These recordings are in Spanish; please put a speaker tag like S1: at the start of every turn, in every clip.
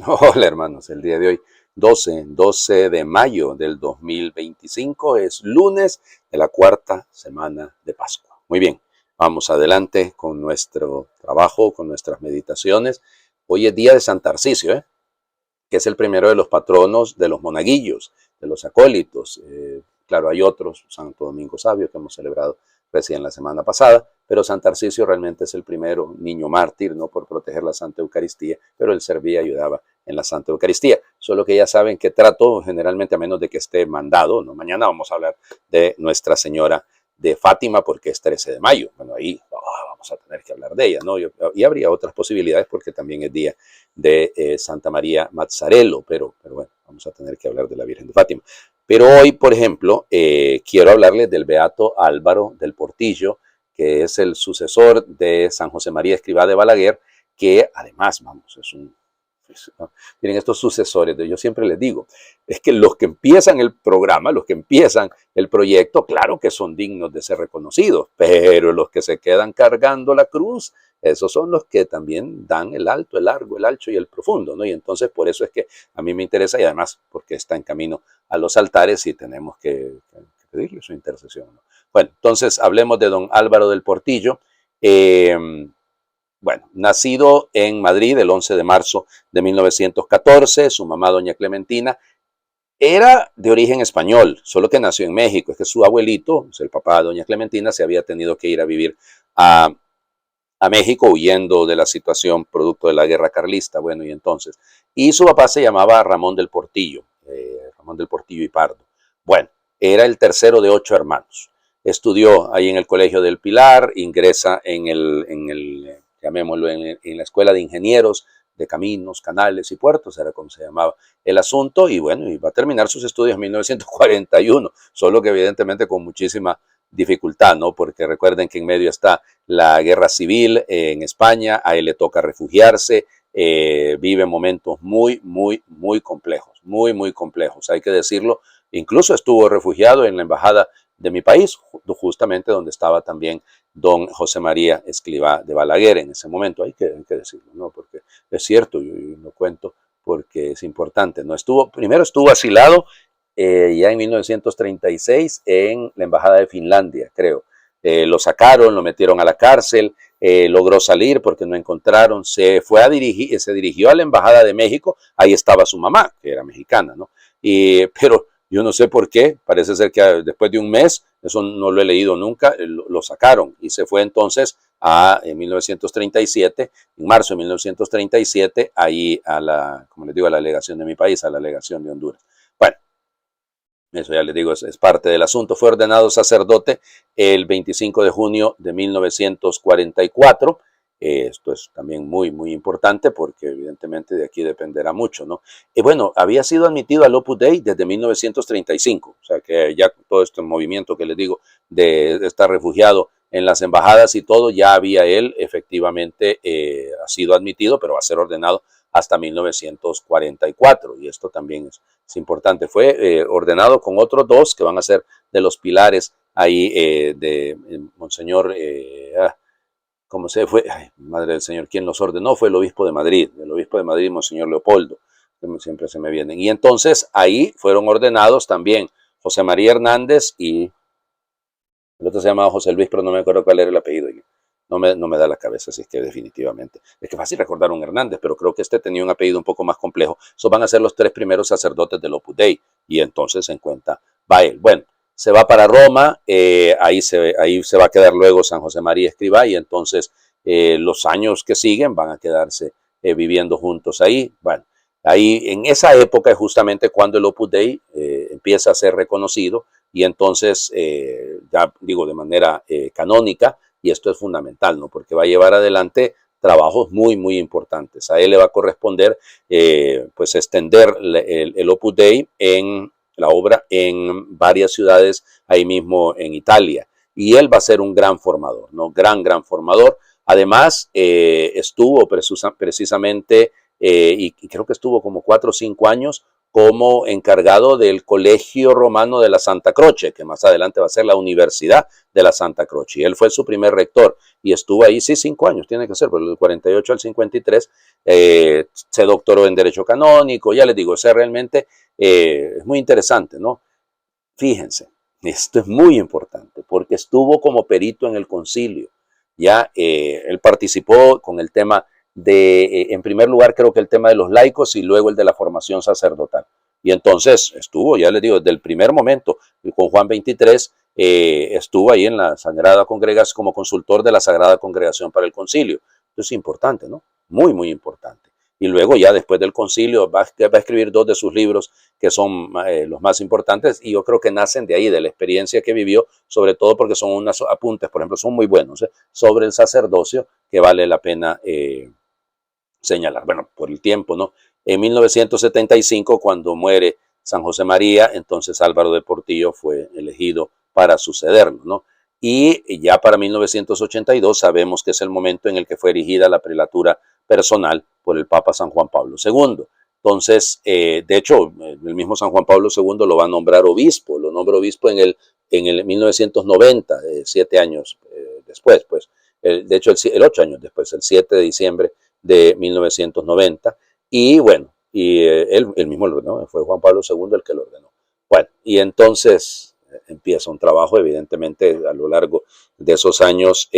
S1: Hola hermanos, el día de hoy, 12 de mayo del 2025, es lunes de la cuarta semana de Pascua. Muy bien, vamos adelante con nuestro trabajo, con nuestras meditaciones. Hoy es día de San Tarcisio, que es el primero de los patronos de los monaguillos, de los acólitos. Claro, hay otros, Santo Domingo Sabio, que hemos celebrado recién la semana pasada, pero San Tarcisio realmente es el primero niño mártir, no por proteger la Santa Eucaristía, pero él servía y ayudaba en la Santa Eucaristía. Solo que ya saben que trato generalmente, a menos de que esté mandado, ¿no? Mañana vamos a hablar de Nuestra Señora de Fátima porque es 13 de mayo. Bueno, ahí vamos a tener que hablar de ella, ¿no? Y habría otras posibilidades porque también es día de Santa María Mazzarello, pero bueno, vamos a tener que hablar de la Virgen de Fátima. Pero hoy, por ejemplo, quiero hablarles del Beato Álvaro del Portillo, que es el sucesor de San José María Escrivá de Balaguer, que además, vamos, es un... ¿no? Miren, estos sucesores, yo siempre les digo, es que los que empiezan el programa, los que empiezan el proyecto, claro que son dignos de ser reconocidos, pero los que se quedan cargando la cruz, esos son los que también dan el alto, el largo, el ancho y el profundo, ¿no? Y entonces por eso es que a mí me interesa y además porque está en camino a los altares y tenemos que pedirle su intercesión, ¿no? Bueno, entonces hablemos de don Álvaro del Portillo. Bueno, nacido en Madrid el 11 de marzo de 1914, su mamá doña Clementina era de origen español, solo que nació en México. Es que su abuelito, el papá de doña Clementina, se había tenido que ir a vivir a México huyendo de la situación producto de la guerra carlista. Bueno, y su papá se llamaba Ramón del Portillo y Pardo. Bueno, era el tercero de 8 hermanos. Estudió ahí en el Colegio del Pilar, ingresa llamémoslo, en la Escuela de Ingenieros de Caminos, Canales y Puertos, era como se llamaba el asunto, y bueno, y va a terminar sus estudios en 1941, solo que evidentemente con muchísima dificultad, ¿no? Porque recuerden que en medio está la guerra civil en España, a él le toca refugiarse, vive momentos muy complejos, muy complejos, hay que decirlo. Incluso estuvo refugiado en la embajada de mi país, justamente donde estaba también don José María Escrivá de Balaguer en ese momento. Hay que decirlo, ¿no? Porque es cierto, yo lo cuento porque es importante, ¿no? Primero estuvo asilado ya en 1936 en la embajada de Finlandia, creo. Lo sacaron, lo metieron a la cárcel, logró salir porque no encontraron, se dirigió a la embajada de México, ahí estaba su mamá, que era mexicana, ¿no? Pero yo no sé por qué, parece ser que después de un mes, eso no lo he leído nunca, lo sacaron y se fue entonces en 1937, en marzo de 1937, ahí como les digo, a la legación de mi país, a la legación de Honduras. Bueno, eso ya les digo, es parte del asunto. Fue ordenado sacerdote el 25 de junio de 1944. Esto es también muy importante porque evidentemente de aquí dependerá mucho, ¿no? Y bueno, había sido admitido al Opus Dei desde 1935, o sea que ya todo este movimiento que les digo de estar refugiado en las embajadas y todo, ya había él efectivamente ha sido admitido, pero va a ser ordenado hasta 1944, y esto también es importante. Fue ordenado con otros dos que van a ser de los pilares ahí de Monseñor, ¿cómo se fue? Ay, Madre del Señor, ¿quién los ordenó? Fue el obispo de Madrid, Monseñor Leopoldo, que siempre se me vienen. Y entonces ahí fueron ordenados también José María Hernández y el otro se llamaba José Luis, pero no me acuerdo cuál era el apellido. No me da la cabeza, así es que definitivamente. Es que es fácil recordar un Hernández, pero creo que este tenía un apellido un poco más complejo. Esos van a ser los 3 primeros sacerdotes del Opus Dei, y entonces en cuenta va él. Bueno, se va para Roma, ahí se va a quedar luego San José María Escrivá, y entonces los años que siguen van a quedarse viviendo juntos ahí. Bueno, ahí en esa época es justamente cuando el Opus Dei empieza a ser reconocido, y entonces, ya digo, de manera canónica, y esto es fundamental, ¿no? Porque va a llevar adelante trabajos muy importantes. A él le va a corresponder, pues, extender el Opus Dei en la obra en varias ciudades ahí mismo en Italia. Y él va a ser un gran formador, ¿no? Gran formador. Además, estuvo precisamente, y creo que estuvo como 4 o 5 años como encargado del Colegio Romano de la Santa Croce, que más adelante va a ser la Universidad de la Santa Croce. Y él fue su primer rector y estuvo ahí, sí, 5 años, tiene que ser, pero del 48 al 53 se doctoró en Derecho Canónico, ya les digo, o sea, realmente es muy interesante, ¿no? Fíjense, esto es muy importante porque estuvo como perito en el concilio. Ya él participó con el tema en primer lugar, creo que el tema de los laicos y luego el de la formación sacerdotal. Y entonces estuvo, ya les digo, desde el primer momento, con Juan 23, estuvo ahí en la Sagrada Congregación como consultor de la Sagrada Congregación para el concilio. Esto es importante, ¿no? Muy, muy importante. Y luego ya después del concilio va a escribir 2 de sus libros que son los más importantes y yo creo que nacen de ahí, de la experiencia que vivió, sobre todo porque son unos apuntes, por ejemplo, son muy buenos sobre el sacerdocio que vale la pena señalar. Bueno, por el tiempo, ¿no? En 1975, cuando muere San José María, entonces Álvaro de Portillo fue elegido para sucederlo, ¿no? Y ya para 1982 sabemos que es el momento en el que fue erigida la prelatura personal por el Papa San Juan Pablo II. Entonces, de hecho, el mismo San Juan Pablo II lo va a nombrar obispo, lo nombra obispo en el 1990, 7 años después, pues, de hecho, 8 años después, el 7 de diciembre de 1990, y bueno, y él mismo lo ordenó, fue Juan Pablo II el que lo ordenó. Bueno, y entonces empieza un trabajo, evidentemente, a lo largo de esos años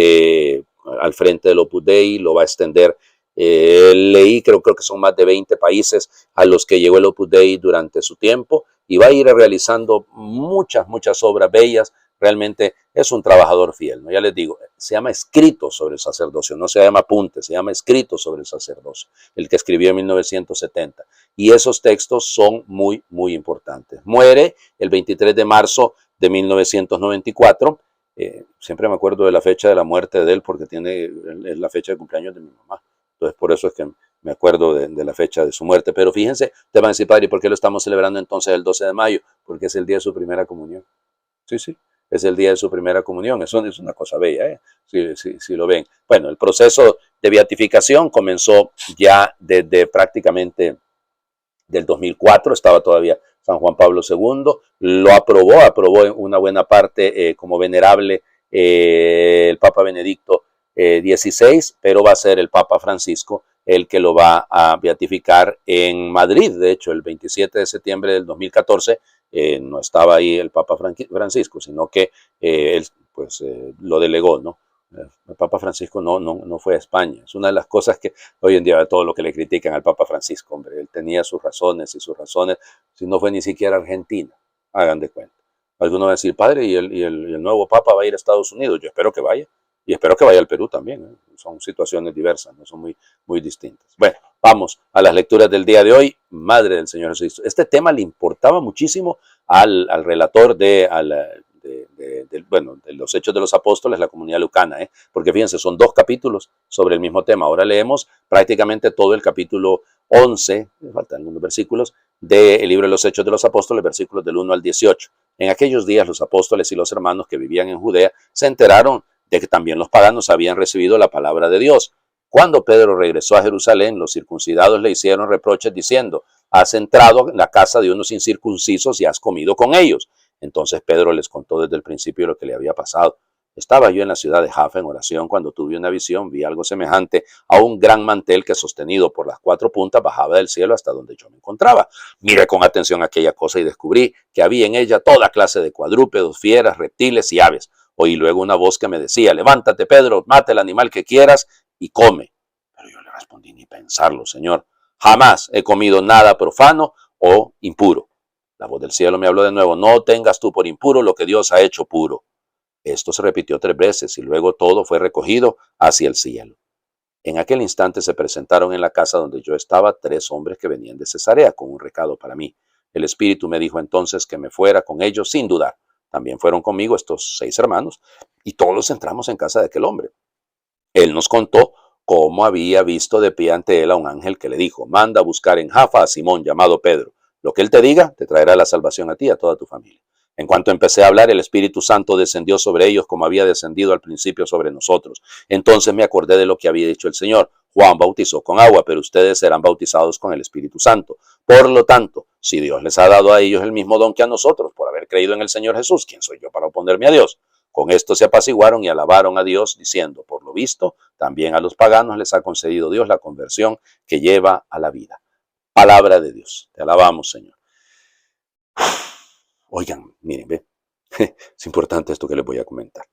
S1: al frente del Opus Dei, lo va a extender. Leí, creo que son más de 20 países a los que llegó el Opus Dei durante su tiempo y va a ir realizando muchas, muchas obras bellas. Realmente es un trabajador fiel, ¿no? Ya les digo, se llama Escrito sobre el sacerdocio, no se llama Apunte, se llama Escrito sobre el sacerdocio, el que escribió en 1970. Y esos textos son muy, muy importantes. Muere el 23 de marzo de 1994. Siempre me acuerdo de la fecha de la muerte de él porque es la fecha de cumpleaños de mi mamá. Entonces, por eso es que me acuerdo de la fecha de su muerte. Pero fíjense, te van a decir, padre, ¿y por qué lo estamos celebrando entonces el 12 de mayo? Porque es el día de su primera comunión. Sí, sí, es el día de su primera comunión. Eso es una cosa bella, ¿eh? Si lo ven. Bueno, el proceso de beatificación comenzó ya desde prácticamente del 2004, estaba todavía San Juan Pablo II, lo aprobó en una buena parte como venerable el Papa Benedicto XVI, pero va a ser el Papa Francisco el que lo va a beatificar en Madrid. De hecho, el 27 de septiembre del 2014 no estaba ahí el Papa Francisco, sino que él pues lo delegó, ¿no? El Papa Francisco no fue a España. Es una de las cosas que hoy en día, de todo lo que le critican al Papa Francisco, hombre, él tenía sus razones y sus razones, si no fue ni siquiera a Argentina, hagan de cuenta. Algunos van a decir, padre, ¿y el nuevo Papa va a ir a Estados Unidos? Yo espero que vaya, y espero que vaya al Perú también, ¿eh? Son situaciones diversas, no son muy, muy distintas. Bueno, vamos a las lecturas del día de hoy. Madre del Señor Jesucristo. Este tema le importaba muchísimo al relator de los Hechos de los Apóstoles, la comunidad lucana, porque fíjense, son 2 capítulos sobre el mismo tema. Ahora leemos prácticamente todo el capítulo 11, me faltan algunos versículos, del libro de los Hechos de los Apóstoles, versículos del 1 al 18. En aquellos días los apóstoles y los hermanos que vivían en Judea se enteraron de que también los paganos habían recibido la palabra de Dios. Cuando Pedro regresó a Jerusalén, los circuncidados le hicieron reproches diciendo, has entrado en la casa de unos incircuncisos y has comido con ellos. Entonces Pedro les contó desde el principio lo que le había pasado. Estaba yo en la ciudad de Jaffa en oración cuando tuve una visión, vi algo semejante a un gran mantel que sostenido por las 4 puntas bajaba del cielo hasta donde yo me encontraba. Miré con atención aquella cosa y descubrí que había en ella toda clase de cuadrúpedos, fieras, reptiles y aves. Oí luego una voz que me decía, levántate Pedro, mata el animal que quieras y come. Pero yo le respondí, ni pensarlo, Señor. Jamás he comido nada profano o impuro. La voz del cielo me habló de nuevo, no tengas tú por impuro lo que Dios ha hecho puro. Esto se repitió 3 veces y luego todo fue recogido hacia el cielo. En aquel instante se presentaron en la casa donde yo estaba 3 hombres que venían de Cesarea con un recado para mí. El Espíritu me dijo entonces que me fuera con ellos sin dudar. También fueron conmigo estos 6 hermanos y todos entramos en casa de aquel hombre. Él nos contó cómo había visto de pie ante él a un ángel que le dijo, manda a buscar en Jaffa a Simón llamado Pedro. Lo que él te diga te traerá la salvación a ti y a toda tu familia. En cuanto empecé a hablar, el Espíritu Santo descendió sobre ellos como había descendido al principio sobre nosotros. Entonces me acordé de lo que había dicho el Señor. Juan bautizó con agua, pero ustedes serán bautizados con el Espíritu Santo. Por lo tanto, Si Dios les ha dado a ellos el mismo don que a nosotros por haber creído en el Señor Jesús, ¿quién soy yo para oponerme a Dios? Con esto se apaciguaron y alabaron a Dios, diciendo, por lo visto, también a los paganos les ha concedido Dios la conversión que lleva a la vida. Palabra de Dios. Te alabamos, Señor. Oigan, miren, ve. Es importante esto que les voy a comentar.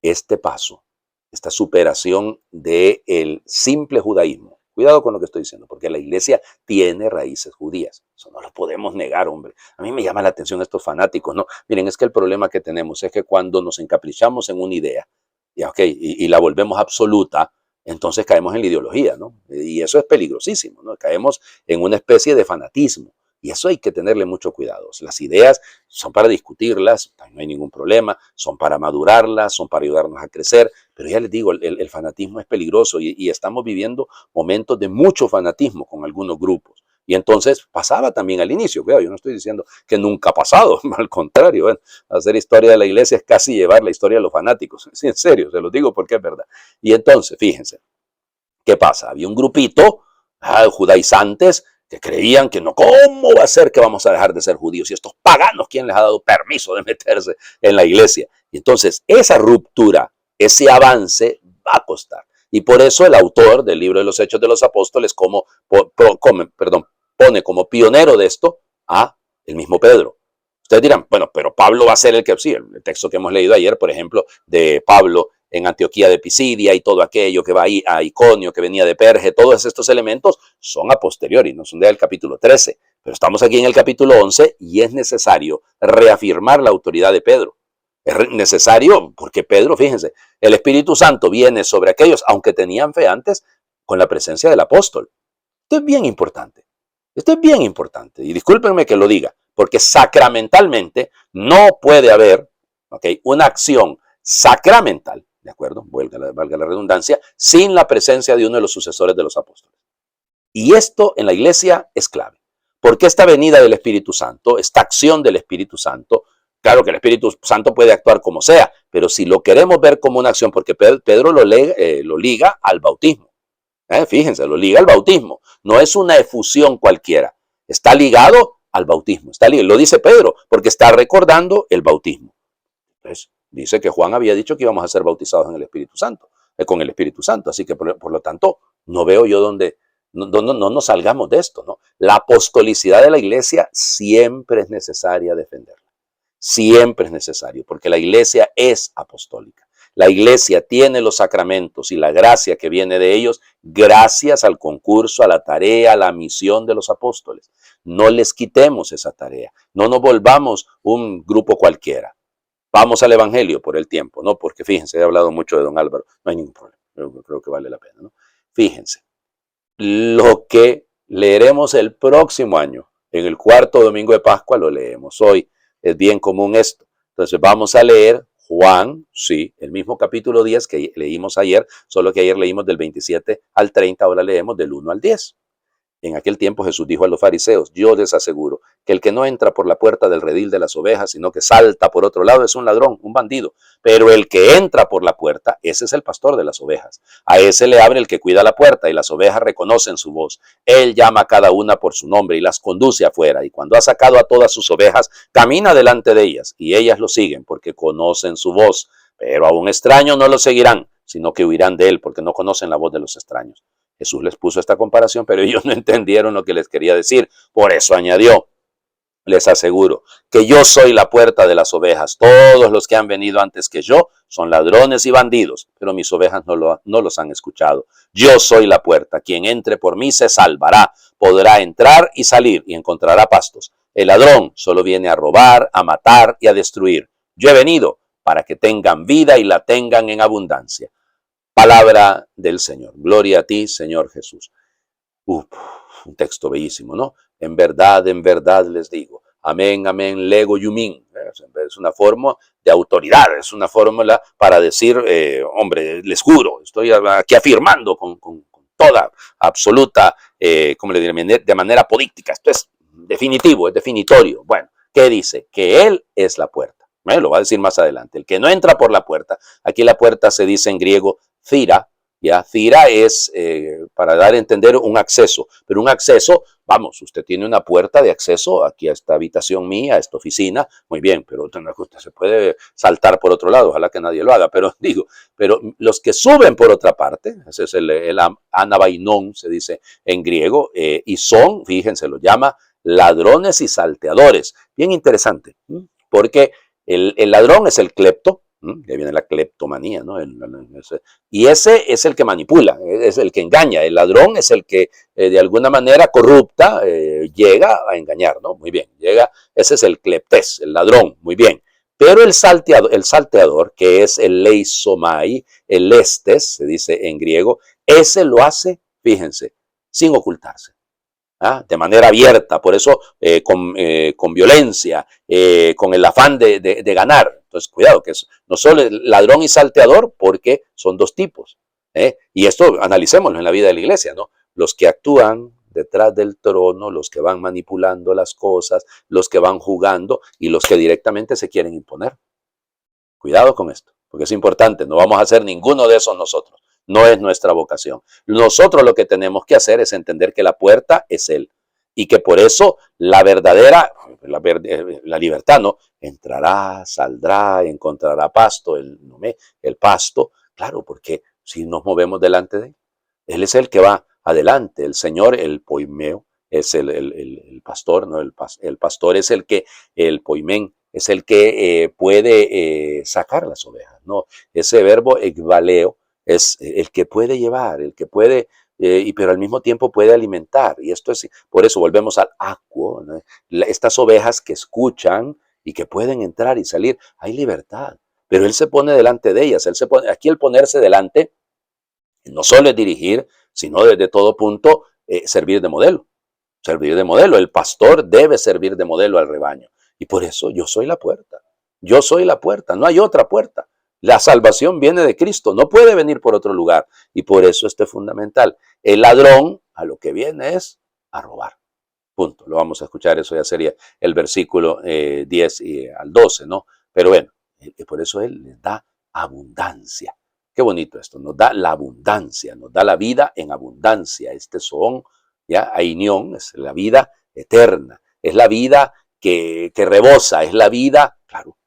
S1: Este paso, esta superación del simple judaísmo. Cuidado con lo que estoy diciendo, porque la iglesia tiene raíces judías. Eso no lo podemos negar, hombre. A mí me llama la atención estos fanáticos, ¿no? Miren, es que el problema que tenemos es que cuando nos encaprichamos en una idea, y la volvemos absoluta, entonces caemos en la ideología, ¿no? Y eso es peligrosísimo, ¿no? Caemos en una especie de fanatismo. Y eso hay que tenerle mucho cuidado. Las ideas son para discutirlas, no hay ningún problema, son para madurarlas, son para ayudarnos a crecer, pero ya les digo, el fanatismo es peligroso y estamos viviendo momentos de mucho fanatismo con algunos grupos. Y entonces pasaba también al inicio, cuidado, yo no estoy diciendo que nunca ha pasado, al contrario, bueno, hacer historia de la iglesia es casi llevar la historia de los fanáticos, sí, en serio, se los digo porque es verdad. Y entonces, fíjense, ¿qué pasa? Había un grupito, judaizantes, que creían que no, ¿cómo va a ser que vamos a dejar de ser judíos? Y estos paganos, ¿quién les ha dado permiso de meterse en la iglesia? Y entonces esa ruptura, ese avance va a costar. Y por eso el autor del libro de los Hechos de los Apóstoles pone como pionero de esto a el mismo Pedro. Ustedes dirán, bueno, pero Pablo va a ser el que, sí, el texto que hemos leído ayer, por ejemplo, de Pablo en Antioquía de Pisidia y todo aquello que va ahí a Iconio, que venía de Perge, todos estos elementos son a posteriori, no son del capítulo 13, pero estamos aquí en el capítulo 11 y es necesario reafirmar la autoridad de Pedro. Es necesario porque Pedro, fíjense, el Espíritu Santo viene sobre aquellos, aunque tenían fe antes, con la presencia del apóstol. Esto es bien importante. Esto es bien importante. Y discúlpenme que lo diga, porque sacramentalmente no puede haber, una acción sacramental, ¿de acuerdo? Valga la redundancia, sin la presencia de uno de los sucesores de los apóstoles. Y esto en la iglesia es clave. Porque esta venida del Espíritu Santo, esta acción del Espíritu Santo, claro que el Espíritu Santo puede actuar como sea, pero si lo queremos ver como una acción, porque Pedro lo liga al bautismo. Fíjense, lo liga al bautismo. No es una efusión cualquiera. Está ligado al bautismo. Lo dice Pedro, porque está recordando el bautismo. Entonces, dice que Juan había dicho que íbamos a ser bautizados en el Espíritu Santo, con el Espíritu Santo. Así que, por lo tanto, no veo yo dónde no nos salgamos de esto, ¿no? La apostolicidad de la iglesia siempre es necesaria defenderla. Siempre es necesario, porque la iglesia es apostólica. La iglesia tiene los sacramentos y la gracia que viene de ellos gracias al concurso, a la tarea, a la misión de los apóstoles. No les quitemos esa tarea. No nos volvamos un grupo cualquiera. Vamos al evangelio por el tiempo, ¿no? Porque fíjense, he hablado mucho de don Álvaro. No hay ningún problema. Yo creo que vale la pena, ¿no? Fíjense. Lo que leeremos el próximo año, en el cuarto domingo de Pascua, lo leemos hoy. Es bien común esto. Entonces vamos a leer Juan, sí, el mismo capítulo 10 que leímos ayer, solo que ayer leímos del 27 al 30, ahora leemos del 1 al 10. En aquel tiempo Jesús dijo a los fariseos, yo les aseguro que el que no entra por la puerta del redil de las ovejas, sino que salta por otro lado, es un ladrón, un bandido. Pero el que entra por la puerta, ese es el pastor de las ovejas. A ese le abre el que cuida la puerta y las ovejas reconocen su voz. Él llama a cada una por su nombre y las conduce afuera. Y cuando ha sacado a todas sus ovejas, camina delante de ellas y ellas lo siguen porque conocen su voz. Pero a un extraño no lo seguirán, sino que huirán de él porque no conocen la voz de los extraños. Jesús les puso esta comparación, pero ellos no entendieron lo que les quería decir. Por eso añadió, les aseguro que yo soy la puerta de las ovejas. Todos los que han venido antes que yo son ladrones y bandidos, pero mis ovejas no los han escuchado. Yo soy la puerta. Quien entre por mí se salvará. Podrá entrar y salir y encontrará pastos. El ladrón solo viene a robar, a matar y a destruir. Yo he venido para que tengan vida y la tengan en abundancia. Palabra del Señor. Gloria a ti, Señor Jesús. Un texto bellísimo, ¿no? En verdad les digo. Amén, amén, lego yumin. Es una forma de autoridad, es una fórmula para decir, hombre, les juro, estoy aquí afirmando con toda absoluta, como le diré, de manera política. Esto es definitivo, es definitorio. Bueno, ¿qué dice? Que Él es la puerta. Lo va a decir más adelante. El que no entra por la puerta, aquí la puerta se dice en griego Thira, Ya, Thira es, para dar a entender, un acceso, pero un acceso, vamos, usted tiene una puerta de acceso aquí a esta habitación mía, a esta oficina, muy bien, pero usted se puede saltar por otro lado, ojalá que nadie lo haga, pero digo, pero los que suben por otra parte, ese es el anabainon, se dice en griego, y son, fíjense, lo llama ladrones y salteadores. Bien interesante, porque el ladrón es el clepto, de viene la cleptomanía, ¿no? Y ese es el que manipula, es el que engaña. El ladrón es el que de alguna manera corrupta, llega a engañar, ¿no? Muy bien, ese es el cleptés, el ladrón, muy bien. Pero el salteador, que es el leisomai, el estes, se dice en griego, ese lo hace, fíjense, sin ocultarse. De manera abierta, por eso con violencia, con el afán de ganar. Entonces, cuidado, que no solo es ladrón y salteador, porque son dos tipos. Y esto analicémoslo en la vida de la iglesia, ¿no? Los que actúan detrás del trono, los que van manipulando las cosas, los que van jugando y los que directamente se quieren imponer. Cuidado con esto, porque es importante, no vamos a hacer ninguno de esos nosotros. No es nuestra vocación. Nosotros lo que tenemos que hacer es entender que la puerta es Él y que por eso la verdadera, la libertad, ¿no? Entrará, saldrá, encontrará pasto, el pasto, claro, porque si nos movemos delante de Él es el que va adelante, el Señor, el poimeo, es el pastor, ¿no? El pastor es el poimén, es el que puede sacar las ovejas, ¿no? Ese verbo ekbaleo es el que puede llevar, el que puede, pero al mismo tiempo puede alimentar. Y esto es, por eso volvemos al acuo, ¿no? Estas ovejas que escuchan y que pueden entrar y salir, hay libertad. Pero Él se pone delante de ellas. Aquí el ponerse delante no solo es dirigir, sino desde todo punto servir de modelo. Servir de modelo. El pastor debe servir de modelo al rebaño. Y por eso yo soy la puerta. Yo soy la puerta. No hay otra puerta. La salvación viene de Cristo. No puede venir por otro lugar. Y por eso esto es fundamental. El ladrón a lo que viene es a robar. Punto. Lo vamos a escuchar. Eso ya sería el versículo 10 al 12, ¿no? Pero bueno, por eso Él les da abundancia. Qué bonito esto. Nos da la abundancia. Nos da la vida en abundancia. Este son ¿ya? Ainión es la vida eterna, es la vida que rebosa, es la vida, claro,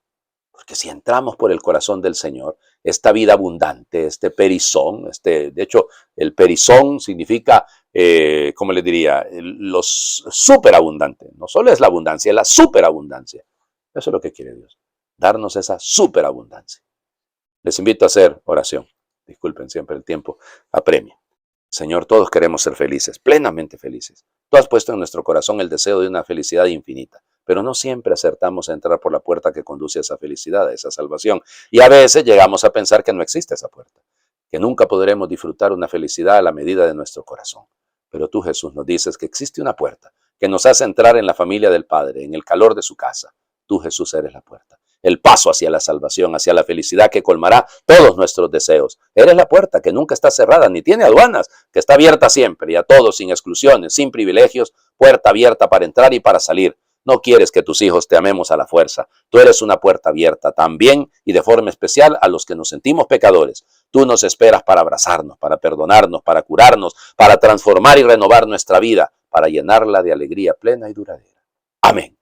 S1: porque si entramos por el corazón del Señor, esta vida abundante, este perizón, de hecho, el perizón significa, ¿cómo les diría? Los superabundante, no solo es la abundancia, es la superabundancia. Eso es lo que quiere Dios, darnos esa superabundancia. Les invito a hacer oración. Disculpen, siempre el tiempo apremia. Señor, todos queremos ser felices, plenamente felices. Tú has puesto en nuestro corazón el deseo de una felicidad infinita, pero no siempre acertamos a entrar por la puerta que conduce a esa felicidad, a esa salvación. Y a veces llegamos a pensar que no existe esa puerta, que nunca podremos disfrutar una felicidad a la medida de nuestro corazón. Pero tú, Jesús, nos dices que existe una puerta que nos hace entrar en la familia del Padre, en el calor de su casa. Tú, Jesús, eres la puerta. El paso hacia la salvación, hacia la felicidad que colmará todos nuestros deseos. Eres la puerta que nunca está cerrada ni tiene aduanas, que está abierta siempre y a todos sin exclusiones, sin privilegios, puerta abierta para entrar y para salir. No quieres que tus hijos te amemos a la fuerza. Tú eres una puerta abierta también y de forma especial a los que nos sentimos pecadores. Tú nos esperas para abrazarnos, para perdonarnos, para curarnos, para transformar y renovar nuestra vida, para llenarla de alegría plena y duradera. Amén.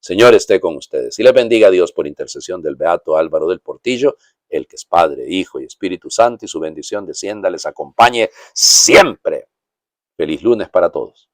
S1: Señor esté con ustedes y les bendiga a Dios por intercesión del Beato Álvaro del Portillo, el que es Padre, Hijo y Espíritu Santo, y su bendición descienda, les acompañe siempre. Feliz lunes para todos.